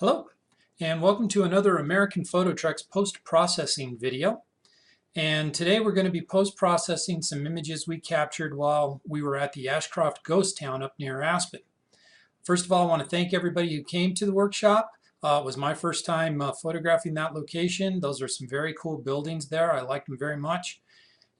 Hello, and welcome to another American Photo Trucks post-processing video. And today we're going to be post-processing some images we captured while we were at the Ashcroft Ghost Town up near Aspen. First of all, I want to thank everybody who came to the workshop. It was my first time photographing that location. Those are some very cool buildings there. I liked them very much.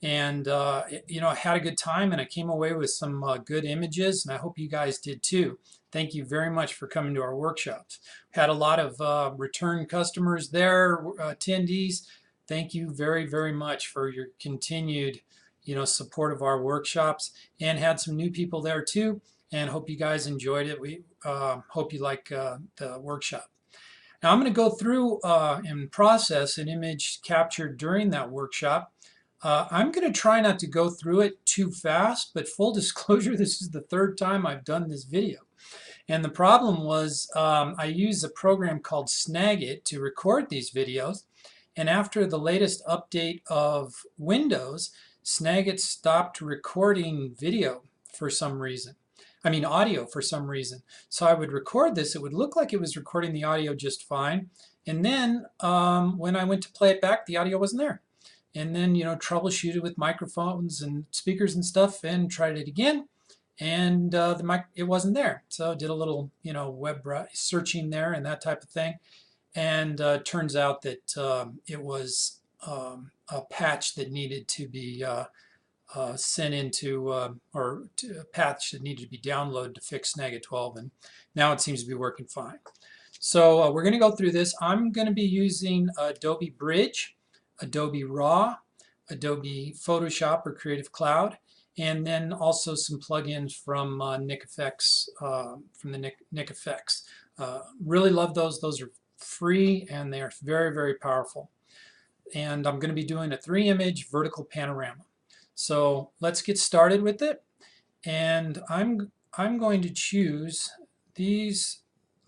And I had a good time and I came away with some good images, and I hope you guys did too. Thank you very much for coming to our workshops. Had a lot of return customers there, attendees. Thank you very, very much for your continued support of our workshops, and had some new people there too, and hope you guys enjoyed it. We hope you like the workshop. Now I'm going to go through and process an image captured during that workshop. I'm going to try not to go through it too fast, but full disclosure, this is the third time I've done this video. And the problem was I used a program called Snagit to record these videos. And after the latest update of Windows, Snagit stopped recording video for some reason. I mean audio for some reason. So I would record this, it would look like it was recording the audio just fine. And then when I went to play it back, the audio wasn't there. And then, troubleshooted with microphones and speakers and stuff and tried it again. And it wasn't there. So did a little, web searching there and that type of thing. And turns out that it was a patch that needed to be sent into, or a patch that needed to be downloaded to fix Snagit 12. And now it seems to be working fine. So we're going to go through this. I'm going to be using Adobe Bridge, Adobe RAW, Adobe Photoshop or Creative Cloud, and then also some plugins from Nik Efex, from the Nik Efex. Really love those. Those are free and they are very, very powerful. And I'm going to be doing a 3-image vertical panorama. So let's get started with it. And I'm going to choose these,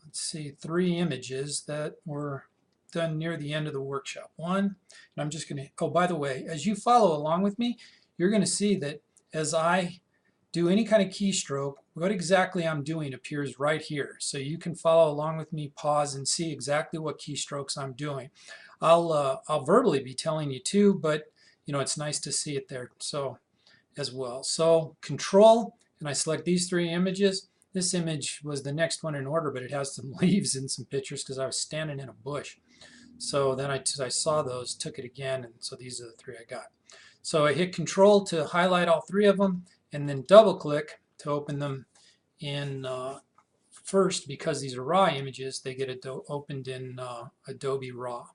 let's see, 3 images that were done near the end of the workshop. One, and I'm just going to, oh, by the way, as you follow along with me, you're going to see that as I do any kind of keystroke, what exactly I'm doing appears right here. So you can follow along with me, pause, and see exactly what keystrokes I'm doing. I'll verbally be telling you too, but it's nice to see it there so as well. So Control, and I select these 3 images. This image was the next one in order, but it has some leaves and some pictures because I was standing in a bush. So then I saw those, took it again, and so these are the 3 I got. So I hit Control to highlight all 3 of them, and then double click to open them in first. Because these are RAW images, they get opened in Adobe RAW.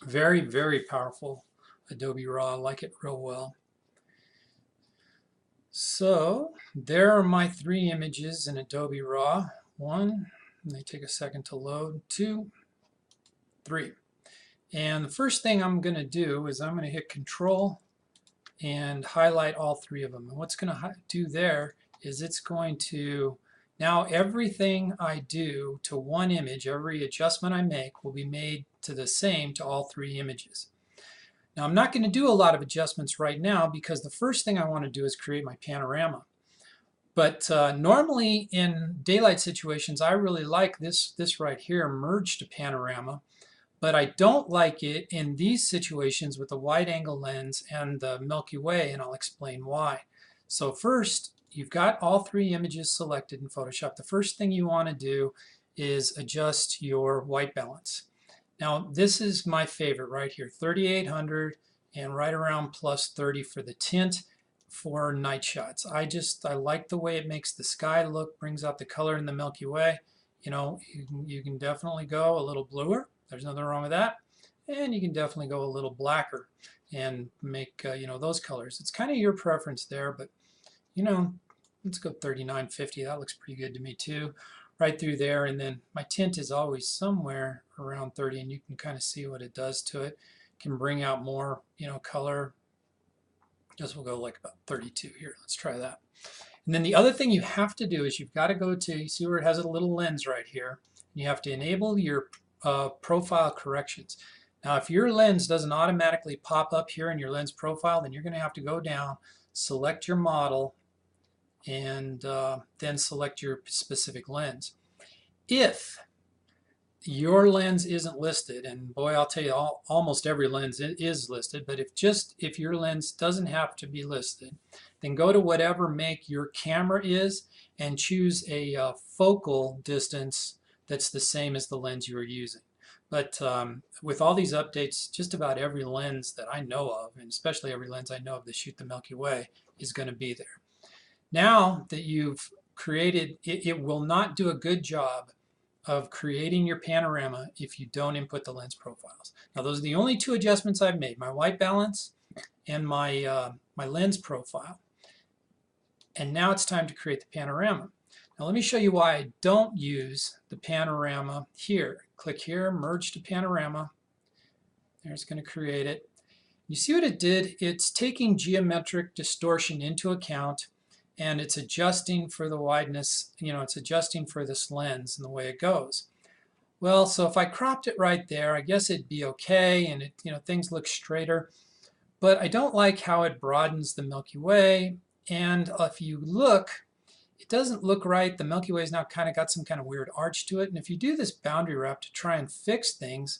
Very, very powerful Adobe RAW. I like it real well. So there are my 3 images in Adobe RAW. 1, and they take a second to load. 2, 3. And the first thing I'm going to do is I'm going to hit Control and highlight all 3 of them. And what's going to do there is it's going to, now everything I do to one image, every adjustment I make will be made to the same to all 3 images. Now I'm not going to do a lot of adjustments right now because the first thing I want to do is create my panorama. But normally in daylight situations I really like this right here, merge to panorama. But I don't like it in these situations with the wide angle lens and the Milky Way, and I'll explain why. So first, you've got all 3 images selected in Photoshop. The first thing you want to do is adjust your white balance. Now this is my favorite right here, 3800 and right around plus 30 for the tint for night shots. I like the way it makes the sky look, brings out the color in the Milky Way. You can definitely go a little bluer. There's nothing wrong with that. And you can definitely go a little blacker and make those colors. It's kind of your preference there, but let's go 3950. That looks pretty good to me too. Right through there, and then my tint is always somewhere around 30, and you can kind of see what it does to it. Can bring out more color. Guess we'll go like about 32 here. Let's try that. And then the other thing you have to do is you've got to go to, you see where it has a little lens right here. You have to enable your profile corrections. Now if your lens doesn't automatically pop up here in your lens profile, then you're going to have to go down, select your model, and then select your specific lens. If your lens isn't listed, and boy, I'll tell you, almost every lens is listed, but if your lens doesn't have to be listed, then go to whatever make your camera is and choose a focal distance that's the same as the lens you are using. But with all these updates, just about every lens that I know of, and especially every lens I know of that shoot the Milky Way, is going to be there. Now that you've created, it will not do a good job of creating your panorama if you don't input the lens profiles. Now those are the only two adjustments I've made, my white balance and my lens profile. And now it's time to create the panorama. Now let me show you why I don't use the panorama here. Click here, merge to panorama. There's going to create it. You see what it did? It's taking geometric distortion into account, and it's adjusting for the wideness, it's adjusting for this lens and the way it goes. Well, so if I cropped it right there, I guess it'd be okay, and things look straighter. But I don't like how it broadens the Milky Way, and if you look, it doesn't look right. The Milky Way has now kind of got some kind of weird arch to it, and if you do this boundary wrap to try and fix things,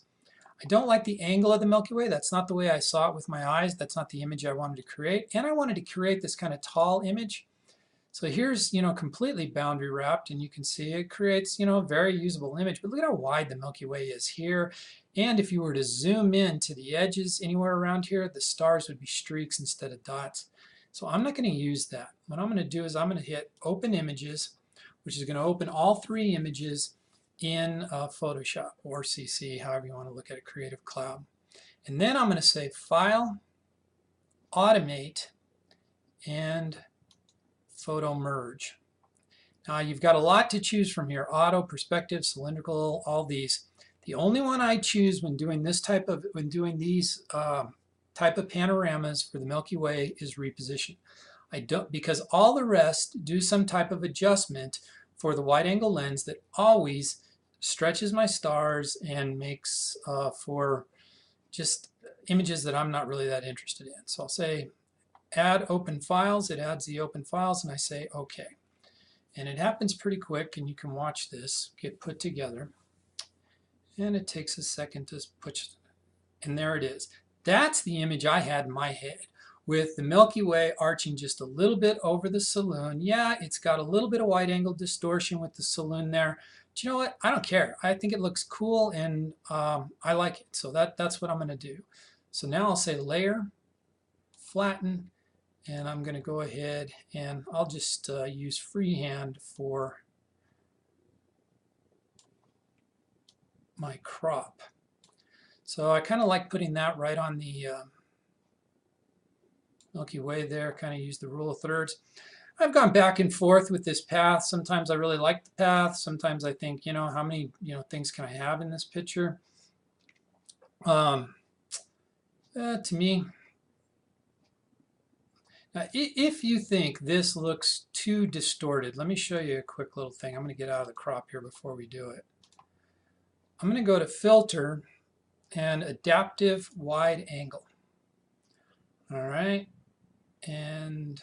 I don't like the angle of the Milky Way. That's not the way I saw it with my eyes. That's not the image I wanted to create. And I wanted to create this kind of tall image. So here's, completely boundary wrapped, and you can see it creates, a very usable image. But look at how wide the Milky Way is here. And if you were to zoom in to the edges anywhere around here, the stars would be streaks instead of dots. So I'm not going to use that. What I'm going to do is I'm going to hit Open Images, which is going to open all three images in Photoshop or CC, however you want to look at it, Creative Cloud. And then I'm going to say File, Automate, and Photo Merge. Now you've got a lot to choose from here: auto, perspective, cylindrical, all these. The only one I choose when doing these type of panoramas for the Milky Way is reposition. I don't, because all the rest do some type of adjustment for the wide angle lens that always stretches my stars and makes for just images that I'm not really that interested in. So I'll say add open files. It adds the open files, and I say OK. And it happens pretty quick, and you can watch this get put together. And it takes a second to put, and there it is. That's the image I had in my head, with the Milky Way arching just a little bit over the saloon. Yeah, it's got a little bit of wide angle distortion with the saloon there. But you know what? I don't care. I think it looks cool, and I like it. So that's what I'm going to do. So now I'll say Layer, Flatten, and I'm going to go ahead and I'll just use freehand for my crop. So I kind of like putting that right on the Milky Way there, kind of use the rule of thirds. I've gone back and forth with this path. Sometimes I really like the path. Sometimes I think, how many things can I have in this picture? To me, if you think this looks too distorted, let me show you a quick little thing. I'm going to get out of the crop here before we do it. I'm going to go to Filter and Adaptive Wide Angle. All right, and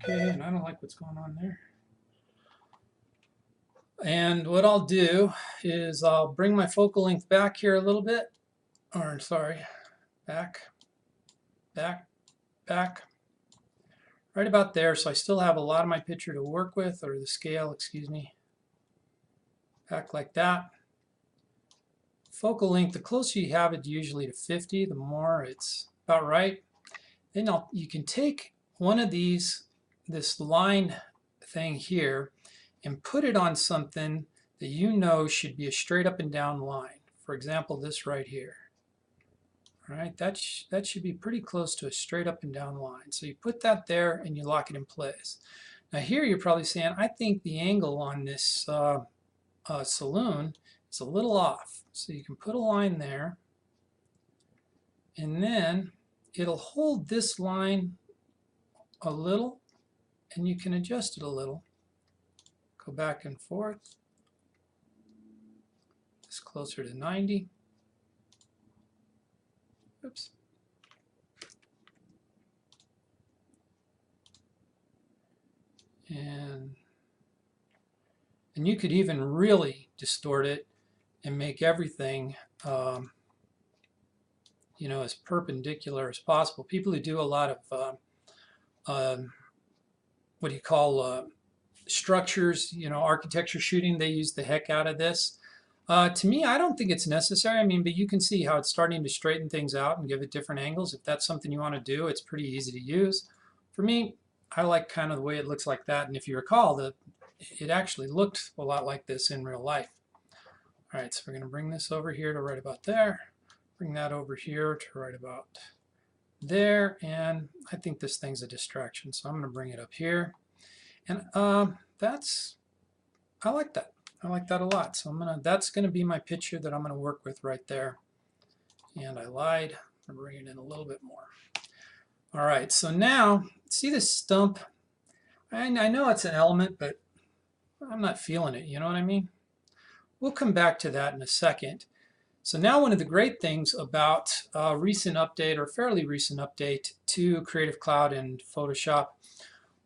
okay, and I don't like what's going on there. And what I'll do is I'll bring my focal length back here a little bit, or sorry, back, right about there, so I still have a lot of my picture to work with, or the scale, excuse me. Back like that. Focal length, the closer you have it usually to 50, the more it's about right. Then you can take one of these, this line thing here, and put it on something that should be a straight up and down line. For example, this right here. All right, that should be pretty close to a straight up and down line. So you put that there and you lock it in place. Now here you're probably saying, I think the angle on this saloon is a little off. So you can put a line there, and then it'll hold this line a little, and you can adjust it a little. Go back and forth. It's closer to 90. Oops. And you could even really distort it and make everything you know, as perpendicular as possible. People who do a lot of what do you call structures, you know, architecture shooting, they use the heck out of this. To me, I don't think it's necessary. I mean, but you can see how it's starting to straighten things out and give it different angles. If that's something you want to do, it's pretty easy to use. For me, I like kind of the way it looks like that. And if you recall, it actually looked a lot like this in real life. All right, so we're going to bring this over here to right about there. Bring that over here to right about there. And I think this thing's a distraction, so I'm going to bring it up here. And I like that. I like that a lot. So that's gonna be my picture that I'm gonna work with right there. And I lied. I'm gonna bring it in a little bit more. All right, so now, see this stump? I know it's an element, but I'm not feeling it, you know what I mean? We'll come back to that in a second. So now one of the great things about a recent update, or fairly recent update to Creative Cloud and Photoshop,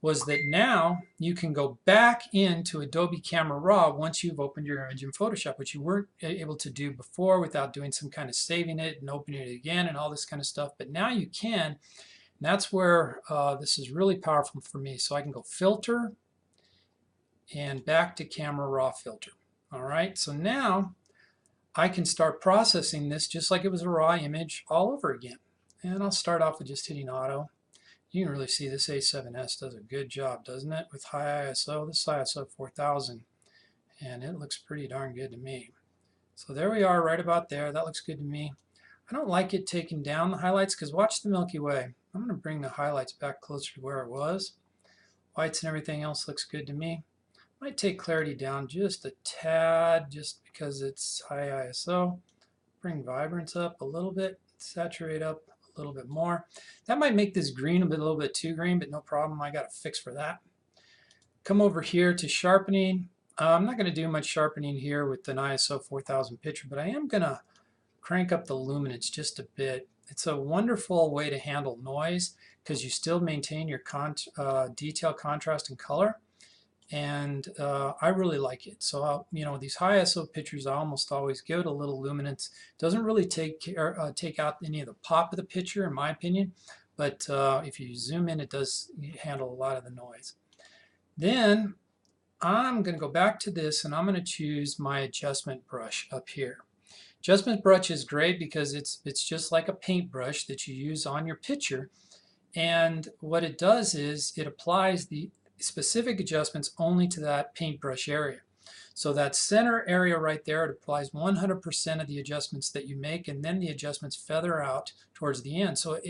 was that now you can go back into Adobe Camera RAW once you've opened your image in Photoshop, which you weren't able to do before without doing some kind of saving it and opening it again and all this kind of stuff. But now you can, and that's where this is really powerful for me. So I can go Filter and back to Camera RAW Filter. All right, so now I can start processing this just like it was a raw image all over again. And I'll start off with just hitting Auto. You can really see this A7S does a good job, doesn't it? With high ISO, this is ISO 4000, and it looks pretty darn good to me. So there we are, right about there. That looks good to me. I don't like it taking down the highlights because watch the Milky Way. I'm going to bring the highlights back closer to where it was. Whites and everything else looks good to me. Might take clarity down just a tad just because it's high ISO. Bring vibrance up a little bit, saturate up a little bit more. That might make this green a little bit too green, but no problem. I got a fix for that. Come over here to sharpening. I'm not going to do much sharpening here with an ISO 4000 picture, but I am going to crank up the luminance just a bit. It's a wonderful way to handle noise because you still maintain your detail, contrast, and color. And I really like it. So you know, these high ISO pictures, I almost always give it a little luminance. Doesn't really take out any of the pop of the picture, in my opinion. But if you zoom in, it does handle a lot of the noise. Then I'm going to go back to this, and I'm going to choose my adjustment brush up here. Adjustment brush is great because it's just like a paintbrush that you use on your picture. And what it does is it applies the specific adjustments only to that paintbrush area. So that center area right there, it applies 100% of the adjustments that you make, and then the adjustments feather out towards the end. So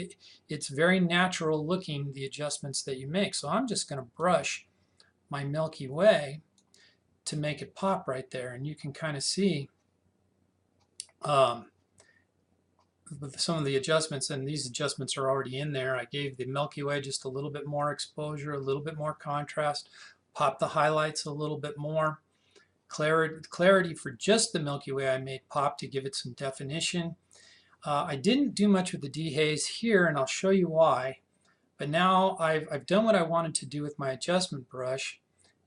it's very natural looking, the adjustments that you make. So I'm just going to brush my Milky Way to make it pop right there, and you can kind of see with some of the adjustments, and these adjustments are already in there. I gave the Milky Way just a little bit more exposure, a little bit more contrast, popped the highlights a little bit more. Clarity for just the Milky Way I made pop to give it some definition. I didn't do much with the dehaze here, and I'll show you why. But now I've done what I wanted to do with my adjustment brush,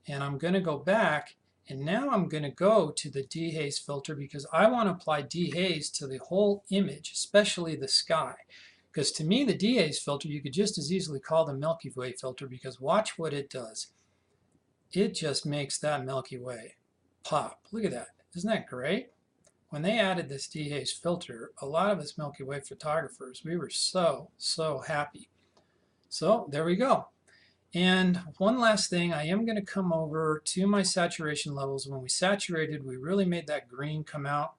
and I'm going to go back. And now I'm going to go to the dehaze filter because I want to apply dehaze to the whole image, especially the sky. Because to me, the dehaze filter, you could just as easily call the Milky Way filter, because watch what it does. It just makes that Milky Way pop. Look at that. Isn't that great? When they added this dehaze filter, a lot of us Milky Way photographers, we were so happy. So there we go. And one last thing, I am going to come over to my saturation levels. When we saturated, we really made that green come out.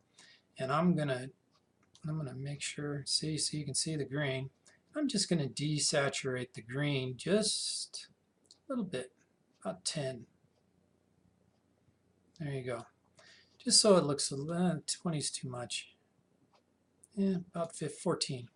And I'm going to make sure, so you can see the green. I'm just going to desaturate the green just a little bit, about 10. There you go. Just so it looks, 20 is too much. Yeah, about 14.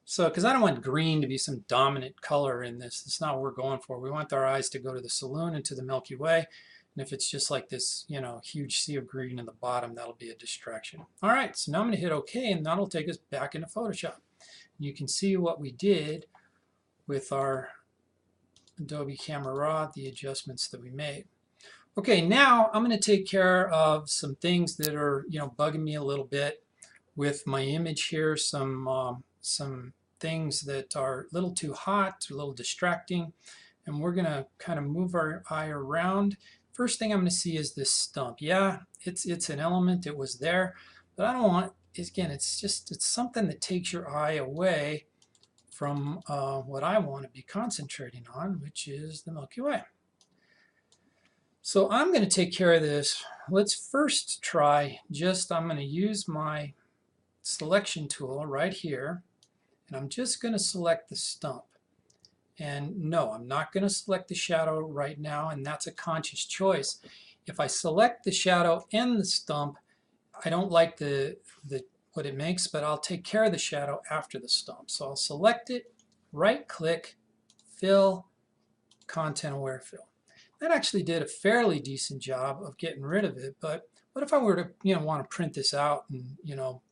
So, because I don't want green to be some dominant color in this. That's not what we're going for. We want our eyes to go to the saloon and to the Milky Way. And if it's just like this, you know, huge sea of green in the bottom, that'll be a distraction. All right, so now I'm going to hit OK, and that'll take us back into Photoshop. And you can see what we did with our Adobe Camera RAW, the adjustments that we made. Okay, now I'm going to take care of some things that are, bugging me a little bit with my image here. Some things that are a little too hot, a little distracting, and we're going to kind of move our eye around. First thing I'm going to see is this stump. Yeah, it's an element. It was there, but I don't want. Again, it's something that takes your eye away from what I want to be concentrating on, which is the Milky Way. So I'm going to take care of this. Let's first try I'm going to use my selection tool right here, and I'm just going to select the stump. And no, I'm not going to select the shadow right now, and that's a conscious choice. If I select the shadow and the stump, I don't like what it makes, but I'll take care of the shadow after the stump. So I'll select it, right click, fill, content aware fill. That actually did a fairly decent job of getting rid of it, but what if I were to want to print this out and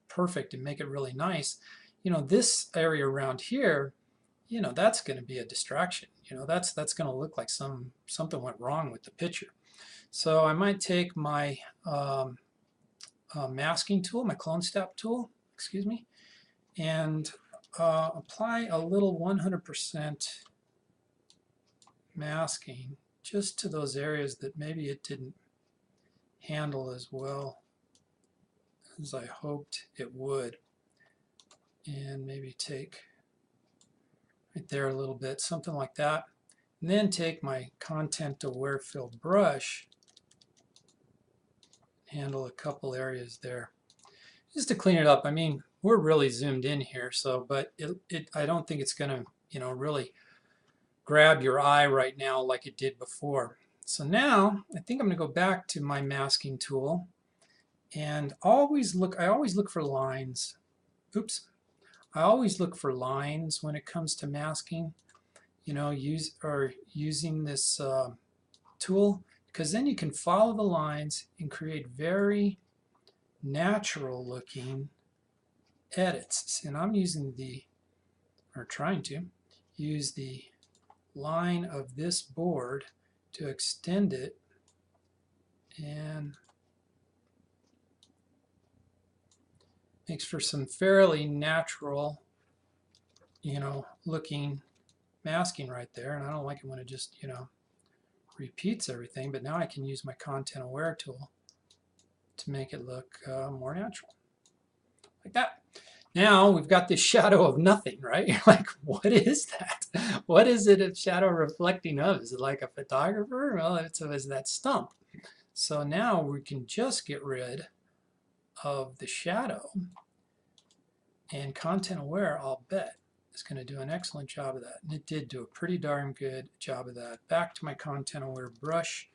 perfect and make it really nice? This area around here, that's going to be a distraction. That's going to look like something went wrong with the picture. So I might take my masking tool, my clone step tool, excuse me, and apply a little 100% masking just to those areas that maybe it didn't handle as well as I hoped it would. And maybe take right there a little bit, something like that. And then take my content aware fill brush, handle a couple areas there. Just to clean it up. I mean, we're really zoomed in here, so but I don't think it's going to, really grab your eye right now like it did before. So now I think I'm going to go back to my masking tool and I always look for lines. Oops. I always look for lines when it comes to masking, using this tool, because then you can follow the lines and create very natural looking edits. And I'm trying to use the line of this board to extend it and makes for some fairly natural looking masking right there. And I don't like it when it just repeats everything, but now I can use my content aware tool to make it look more natural like that. Now we've got this shadow of nothing, right? You're like, what is that? What is it a shadow reflecting of? Is it like a photographer? Well, it's that stump. So now we can just get rid of the shadow, and content aware, I'll bet, is going to do an excellent job of that. And it did do a pretty darn good job of that. Back to my content aware brush.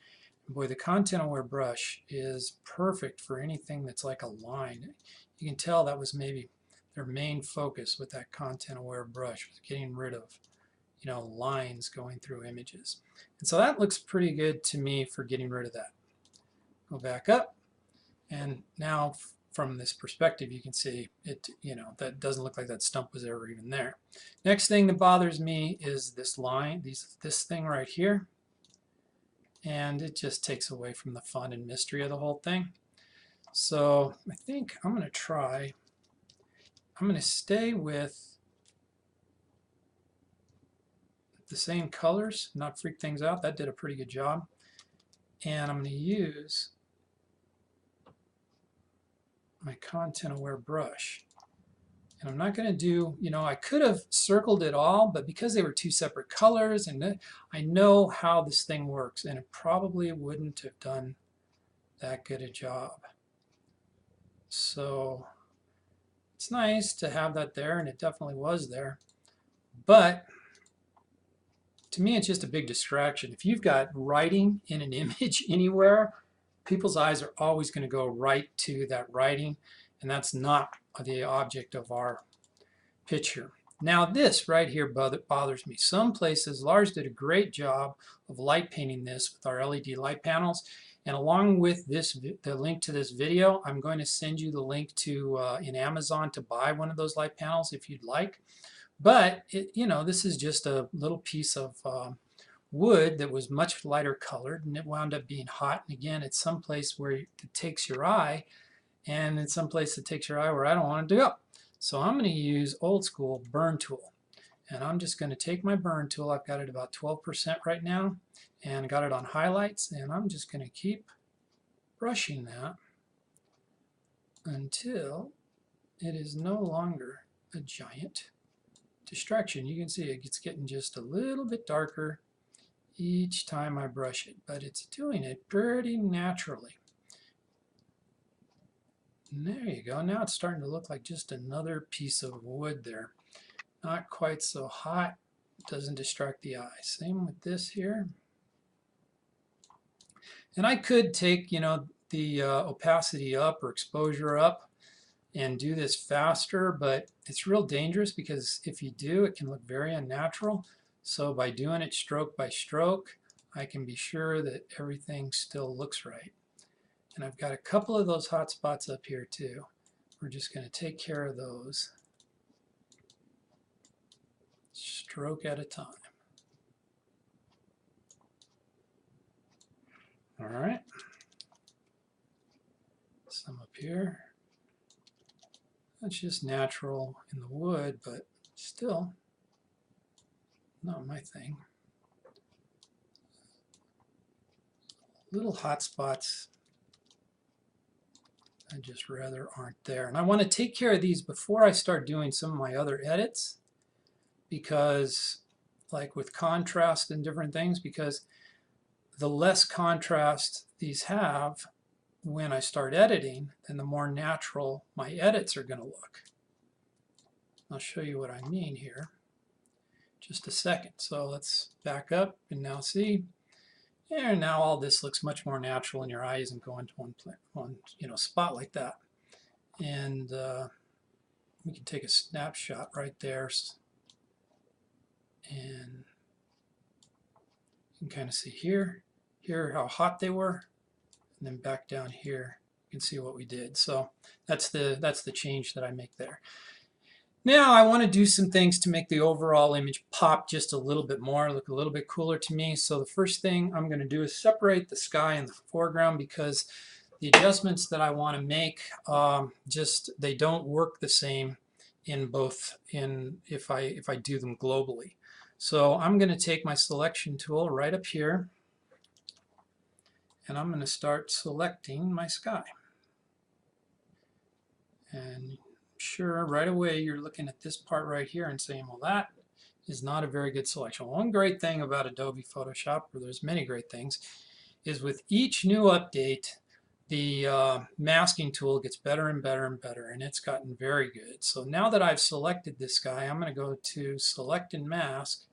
Boy, the content aware brush is perfect for anything that's like a line. You can tell that was maybe their main focus with that content aware brush, was getting rid of lines going through images. And so that looks pretty good to me for getting rid of that. Go back up, and now from this perspective you can see it, that doesn't look like that stump was ever even there. Next thing that bothers me is this line, this thing right here, and it just takes away from the fun and mystery of the whole thing. So I think I'm going to stay with the same colors, not freak things out. That did a pretty good job. And I'm going to use my content aware brush. And I'm not going to do, I could have circled it all, but because they were two separate colors, and I know how this thing works, and it probably wouldn't have done that good a job. So it's nice to have that there, and it definitely was there. But to me, it's just a big distraction. If you've got writing in an image anywhere, people's eyes are always going to go right to that writing, and that's not the object of our picture. Now this right here bothers me. Some places, Lars did a great job of light painting this with our LED light panels, and along with this, the link to this video, I'm going to send you the link to in Amazon to buy one of those light panels if you'd like. But this is just a little piece of wood that was much lighter colored, and it wound up being hot. And again, it's someplace where it takes your eye, and it's someplace that takes your eye where I don't want it to go. So I'm going to use old school burn tool. And I'm just going to take my burn tool, I've got it about 12% right now, and got it on highlights, and I'm just going to keep brushing that until it is no longer a giant distraction. You can see it's getting just a little bit darker each time I brush it, but it's doing it pretty naturally. And there you go. Now it's starting to look like just another piece of wood there. Not quite so hot, doesn't distract the eye. Same with this here. And I could take, the opacity up or exposure up and do this faster, but it's real dangerous because if you do, it can look very unnatural. So by doing it stroke by stroke, I can be sure that everything still looks right. And I've got a couple of those hot spots up here too. We're just going to take care of those stroke at a time. All right. Some up here. That's just natural in the wood, but still not my thing. Little hot spots I just rather aren't there. And I want to take care of these before I start doing some of my other edits, because like with contrast and different things, because the less contrast these have when I start editing, then the more natural my edits are going to look. I'll show you what I mean here just a second. So let's back up and now see. And now all this looks much more natural, and your eye isn't going to one spot like that. And we can take a snapshot right there, and you can kind of see here how hot they were, and then back down here you can see what we did. So that's the change that I make there. Now I want to do some things to make the overall image pop just a little bit more, look a little bit cooler to me. So the first thing I'm going to do is separate the sky and the foreground, because the adjustments that I want to make they don't work the same in both if I do them globally. So I'm going to take my selection tool right up here, and I'm going to start selecting my sky. And sure, right away you're looking at this part right here and saying, well, that is not a very good selection. One great thing about Adobe Photoshop, or there's many great things, is with each new update, the masking tool gets better and better and better, and it's gotten very good. So now that I've selected this guy, I'm going to go to Select and Mask.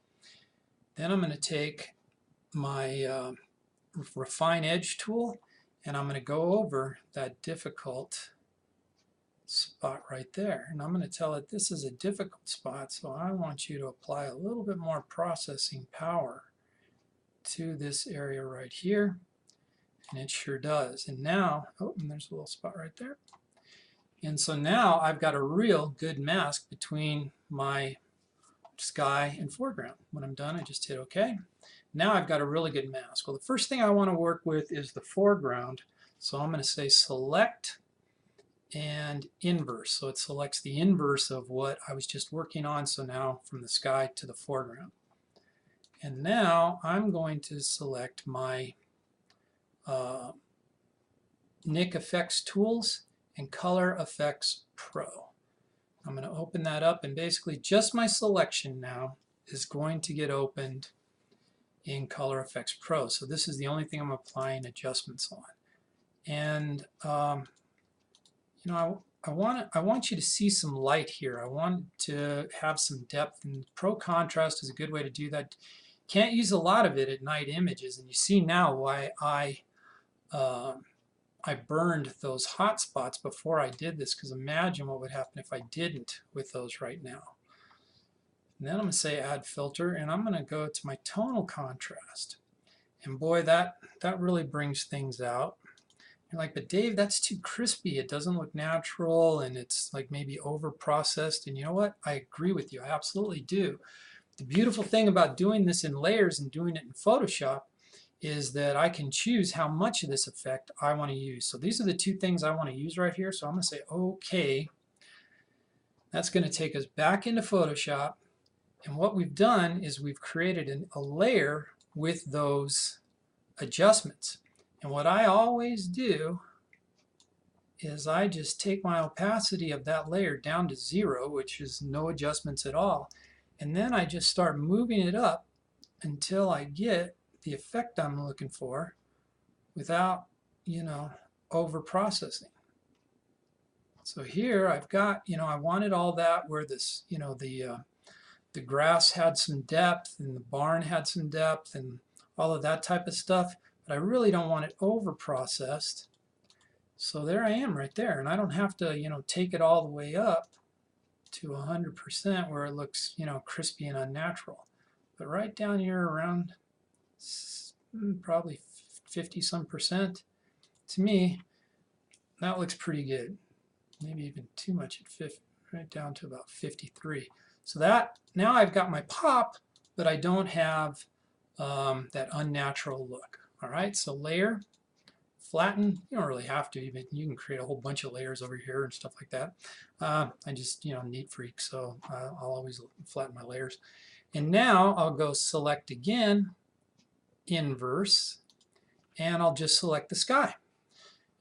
Then I'm going to take my Refine Edge tool, and I'm going to go over that difficult spot right there, and I'm going to tell it this is a difficult spot, so I want you to apply a little bit more processing power to this area right here, and it sure does. And now, oh, and there's a little spot right there, and so now I've got a real good mask between my sky and foreground. When I'm done, I just hit OK. Now I've got a really good mask. Well, the first thing I want to work with is the foreground, so I'm going to say Select and Inverse. So it selects the inverse of what I was just working on, so now from the sky to the foreground. And now I'm going to select my Nik Efex tools and Color Efex Pro. I'm going to open that up, and basically just my selection now is going to get opened in Color Efex Pro. So this is the only thing I'm applying adjustments on. And I want you to see some light here. I want to have some depth, and Pro Contrast is a good way to do that. Can't use a lot of it at night images, and you see now why I burned those hot spots before I did this, because imagine what would happen if I didn't with those right now. And then I'm going to say Add Filter, and I'm going to go to my Tonal Contrast. And boy, that really brings things out. You're like, but Dave, that's too crispy. It doesn't look natural, and it's like maybe over processed. And you know what? I agree with you. I absolutely do. The beautiful thing about doing this in layers and doing it in Photoshop is that I can choose how much of this effect I want to use. So these are the two things I want to use right here. So I'm going to say OK. That's going to take us back into Photoshop. And what we've done is we've created a layer with those adjustments. And what I always do is I just take my opacity of that layer down to 0, which is no adjustments at all. And then I just start moving it up until I get the effect I'm looking for without, over processing. So here I've got, I wanted all that where this, the grass had some depth and the barn had some depth and all of that type of stuff, but I really don't want it over processed. So there I am right there, and I don't have to, take it all the way up to 100% where it looks, crispy and unnatural. But right down here around probably 50-some%, to me, that looks pretty good. Maybe even too much at 50, right down to about 53. So that, now I've got my pop, but I don't have that unnatural look. All right, so layer, flatten. You don't really have to, even you can create a whole bunch of layers over here and stuff like that. I just, neat freak, so I'll always flatten my layers. And now I'll go select again, inverse, and I'll just select the sky.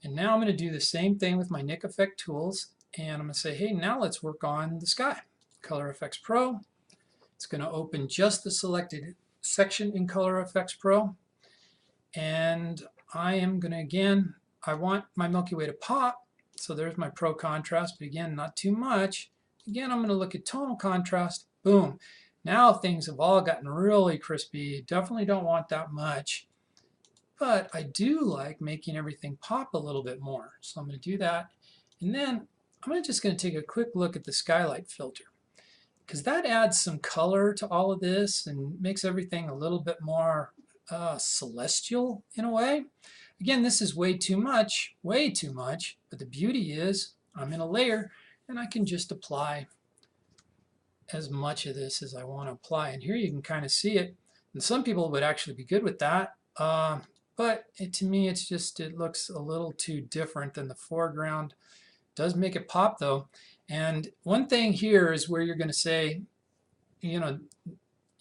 And now I'm going to do the same thing with my Nik Efex tools, and I'm going to say, hey, now let's work on the sky. Color Efex Pro. It's going to open just the selected section in Color Efex Pro. And I am going to, again, I want my Milky Way to pop, so there's my Pro contrast, but again, not too much. Again, I'm going to look at tonal contrast. Boom. Now things have all gotten really crispy. Definitely don't want that much. But I do like making everything pop a little bit more. So I'm going to do that. And then I'm just going to take a quick look at the skylight filter, because that adds some color to all of this and makes everything a little bit more celestial in a way. Again, this is way too much, but the beauty is I'm in a layer and I can just apply as much of this as I want to apply. And here you can kind of see it. And some people would actually be good with that. But to me, it's just, it looks a little too different than the foreground. It does make it pop though. And one thing here is where you're going to say,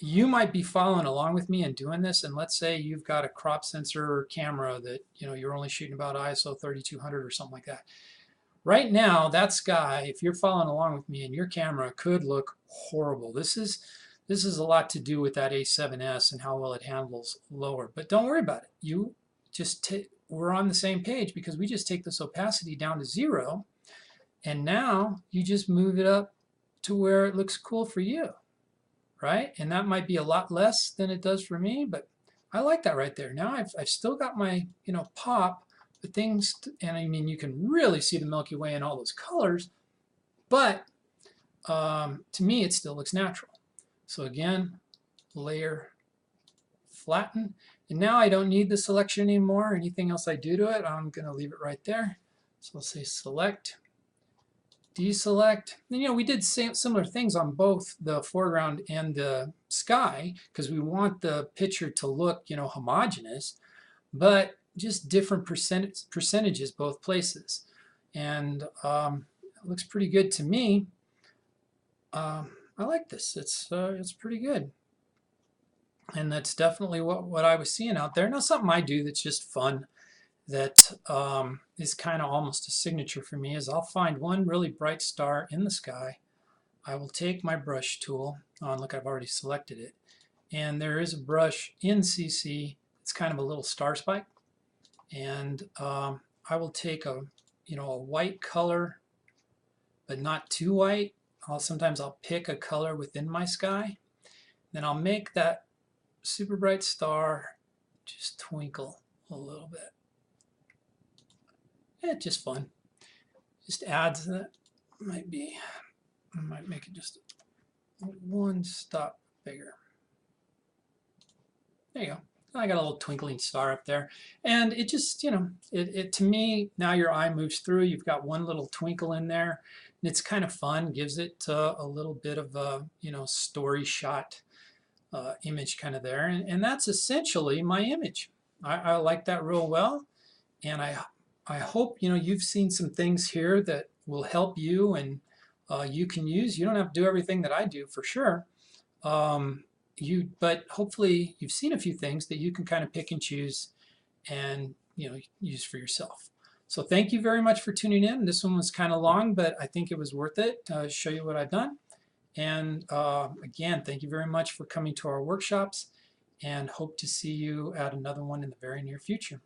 you might be following along with me and doing this, and let's say you've got a crop sensor camera that, you're only shooting about ISO 3200 or something like that. Right now, that sky, if you're following along with me, and your camera could look horrible. This is a lot to do with that A7S and how well it handles lower. But don't worry about it. You just we're on the same page, because we just take this opacity down to 0, and now you just move it up to where it looks cool for you, right? And that might be a lot less than it does for me, but I like that right there. Now I've still got my pop, but things, and I mean you can really see the Milky Way in all those colors, but to me it still looks natural. So again, layer, flatten, and now I don't need the selection anymore. Anything else I do to it, I'm going to leave it right there. So I'll say select, deselect. And we did similar things on both the foreground and the sky, because we want the picture to look homogeneous, but just different percentages both places. And it looks pretty good to me. I like this. It's pretty good. And that's definitely what I was seeing out there. Now something I do that's just fun, that is kind of almost a signature for me, is I'll find one really bright star in the sky. I will take my brush tool. Oh, and look, I've already selected it. And there is a brush in CC. It's kind of a little star spike. And I will take a white color, but not too white. Sometimes I'll pick a color within my sky. Then I'll make that super bright star just twinkle a little bit. Yeah, just fun. Just adds that. I might make it just one stop bigger. There you go. I got a little twinkling star up there, and it just, it to me, now your eye moves through, you've got one little twinkle in there, and it's kind of fun, gives it a little bit of a, story shot image kind of there, and that's essentially my image. I like that real well, and I hope you've seen some things here that will help you, and you can use. You don't have to do everything that I do for sure, but hopefully you've seen a few things that you can kind of pick and choose and use for yourself. So thank you very much for tuning in. This one was kind of long, but I think it was worth it to show you what I've done. And again, thank you very much for coming to our workshops, and hope to see you at another one in the very near future.